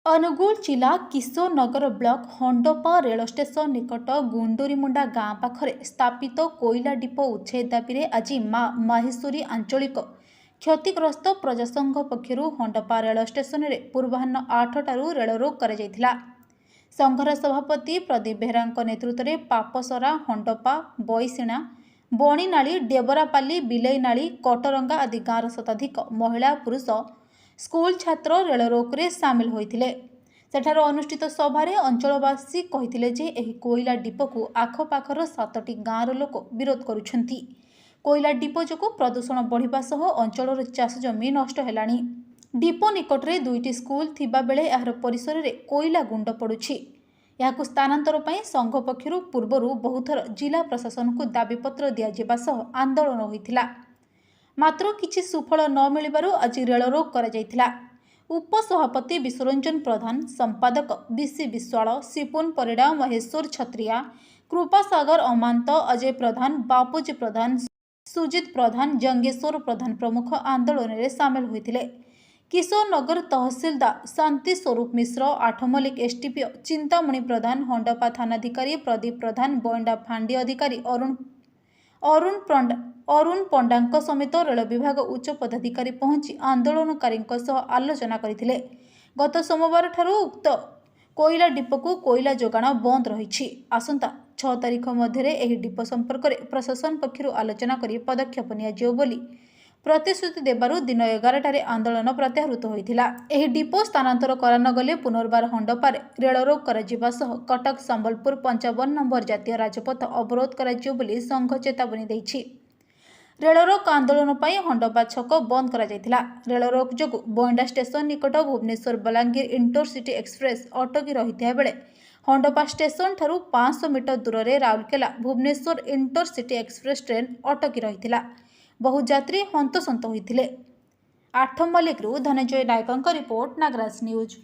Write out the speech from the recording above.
अनुगुल जिला Kishorenagar block हंडपा rail station निकट गुंडुरीमुंडा गाँ पाखरे स्थापित कोईला डिपो उच्छेद दाबी आज माहेश्वरी आंचलिक क्षतिग्रस्त प्रजासंघ पक्षर हंडपा रेल स्टेशन में पूर्वाह्न 8टारू रेल रोक कर संघर सभापति प्रदीप बेहरा नेतृत्व में पापसरा हंडपा बईसिणा बणीनाली डेबरापाली बिलेईनाली कटरंगा आदि गाँवर शताधिक महिला पुरुष स्कूल छात्र रेल रोकरे सामिल होते सेठार अनुष्ठित सभारे अंचलवासी कहिथिले जे एही कोईला डिपो को आखपाखर 7टी गाँवर लोक विरोध करुछंती। कोईला डिपो जोगु प्रदूषण बढ़िबा सह अंचलर चाष जमी नष्ट हेलाणी। डिपो निकटरे 2टी स्कूल थिबा बेले एहार परिसर रे कोईला गुंड पड़ुछि। याकु स्थानांतर पई संघ पक्षरु पूर्वरु बहुथर जिला प्रशासन को दाबीपत्र दियाजिबा सह आंदोलन होइथिला। मात्र किछि सुफल न मिलिबारु आज रेल रोक करा जायथिला। उपसभापति विश्वरंजन प्रधान, संपादक बीसी विश्वाल, सिपुन परिड़ा, महेश्वर छत्रिया, कृपासागर अमांत, अजय प्रधान, बापूजी प्रधान, सुजित प्रधान, जंगेश्वर प्रधान प्रमुख आंदोलन में सामिल होते। किशोरनगर तहसीलदार शांति स्वरूप मिश्र, आठमल्लिक एसटीपीओ चिंतामणि प्रधान, हंडपा थानाधिकारी प्रदीप प्रधान, बोइंडा फांडी अधिकारी अरुण पंडा समेत रेल विभाग उच्च पदाधिकारी पहुंची आंदोलनकारी आलोचना करथिले। गत सोमवार ठारू उक्त कोईला डिपो को कोईला जोगाण बंद रही। आसंता 6 तारिख मध्य एही डिपो संपर्क में प्रशासन पक्षरु आलोचना करी पदक्षेप नियाजियो बोली प्रतिश्रुति देबारु दिन 11टारे आंदोलन प्रत्याहृत होइथिला। एही डिपो स्थानांतर करा न गले पुनर्बार हंडपारे रेल रोक कराजिबा सह कटक संबलपुर 55 नंबर जातीय राजपथ अवरोध कराजियो बोली संघ चेतावनी दैछि। रेल रोक आंदोलन पर हंडपा छक बंद करा जायथिला। रेल रोक जोगु बोइंडा स्टेशन निकट भुवनेश्वर बलांगीर इंटरसिटी एक्सप्रेस अटकी रही बेले हंडपा स्टेशन ठारू 500 मीटर दूर में Rourkela Bhubaneswar intercity express train अटकी रही। बहु यात्री हंतसंत होते। आठमल्लिकरू धनंजय नायकଙ୍କ रिपोर्ट, नागराज न्यूज।